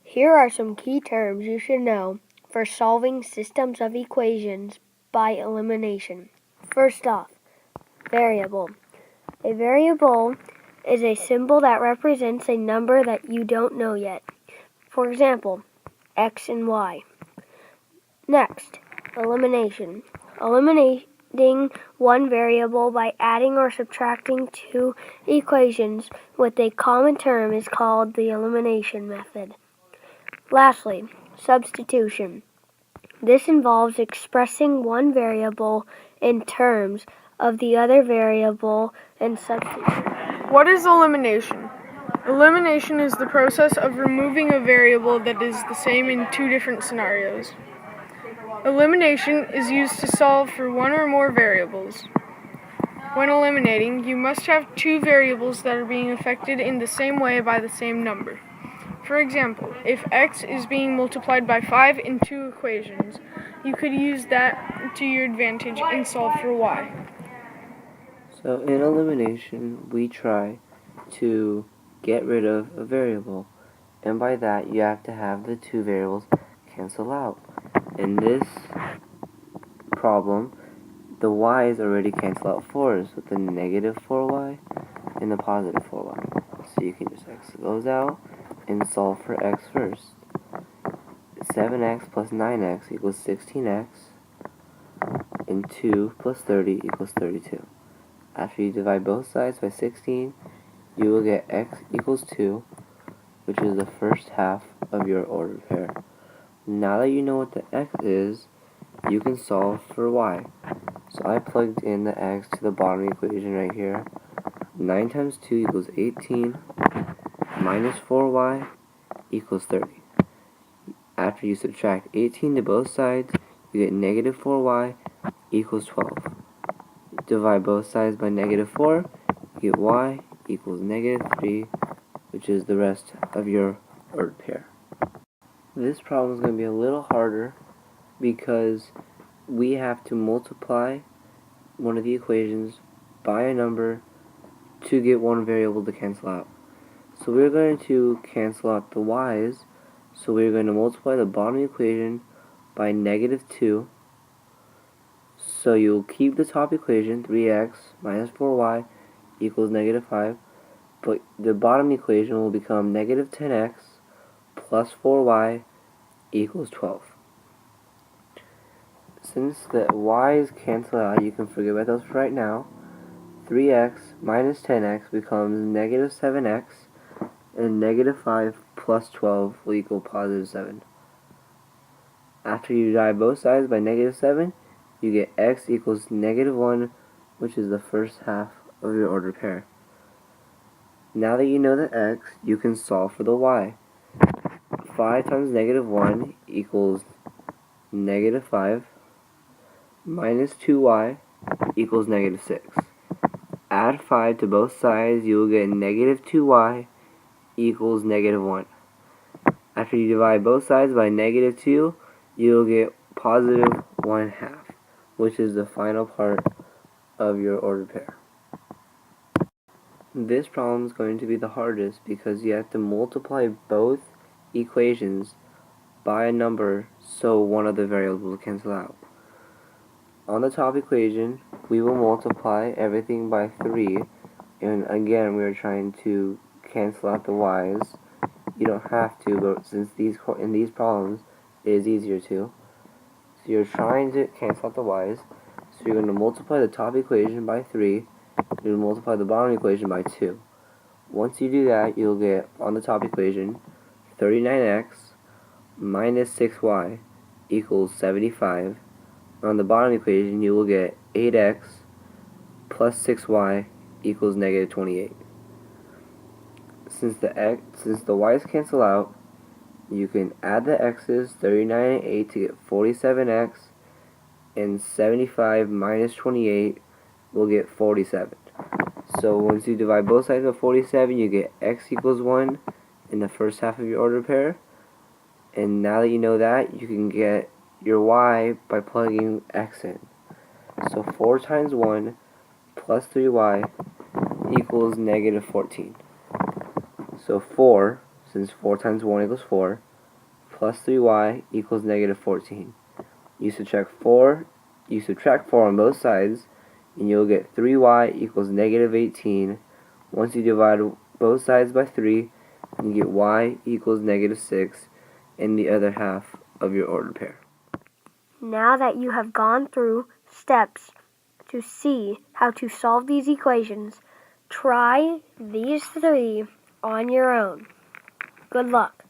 Here are some key terms you should know for solving systems of equations by elimination. First off, variable. A variable is a symbol that represents a number that you don't know yet. For example, x and y. Next, elimination. Eliminating one variable by adding or subtracting two equations with a common term is called the elimination method. Lastly, substitution. This involves expressing one variable in terms of the other variable and substituting. What is elimination? Elimination is the process of removing a variable that is the same in two different scenarios. Elimination is used to solve for one or more variables. When eliminating, you must have two variables that are being affected in the same way by the same number. For example, if x is being multiplied by 5 in two equations, you could use that to your advantage and solve for y. So in elimination, we try to get rid of a variable, and by that you have to have the two variables cancel out. In this problem, the y's already cancel out for us with the negative 4y and the positive 4y. So you can just x those out and solve for x first. 7x plus 9x equals 16x, and 2 plus 30 equals 32. After you divide both sides by 16, you will get x equals 2, which is the first half of your ordered pair. Now that you know what the x is, you can solve for y. So I plugged in the x to the bottom equation right here. 9 times 2 equals 18, minus 4y equals 30. After you subtract 18 to both sides, you get negative 4y equals 12. Divide both sides by negative 4, you get y equals negative 3, which is the rest of your ordered pair. This problem is going to be a little harder because we have to multiply one of the equations by a number to get one variable to cancel out. So we're going to cancel out the y's, so we're going to multiply the bottom equation by negative 2. So you'll keep the top equation, 3x minus 4y equals negative 5, but the bottom equation will become negative 10x plus 4y equals 12. Since the y's cancel out, you can forget about those for right now. 3x minus 10x becomes negative 7x, and negative 5 plus 12 will equal positive 7. After you divide both sides by negative 7, you get x equals negative 1, which is the first half of your ordered pair. Now that you know the x, you can solve for the y. 5 times negative 1 equals negative 5, minus 2y equals negative 6. Add 5 to both sides, you will get negative 2y equals negative 1. After you divide both sides by negative 2, you will get positive 1 half, which is the final part of your ordered pair. This problem is going to be the hardest because you have to multiply both equations by a number so one of the variables will cancel out. On the top equation, we will multiply everything by 3, and again we are trying to cancel out the y's. You don't have to, but since in these problems it is easier to. So you're trying to cancel out the y's, so you're going to multiply the top equation by 3, you'll multiply the bottom equation by 2. Once you do that, you'll get, on the top equation, 39x minus 6y equals 75. On the bottom equation, you will get 8x plus 6y equals negative 28. Since the y's cancel out, you can add the x's, 39 and 8, to get 47x, and 75 minus 28 will get 47. So once you divide both sides by 47, you get x equals 1 in the first half of your ordered pair. And now that you know that, you can get your y by plugging x in. So 4 times 1 plus 3y equals negative 14. So 4, since 4 times 1 equals 4, plus 3y equals negative 14. You subtract 4 on both sides, and you'll get 3y equals negative 18. Once you divide both sides by 3, you get y equals negative 6 in the other half of your ordered pair. Now that you have gone through steps to see how to solve these equations, try these 3 on your own. Good luck.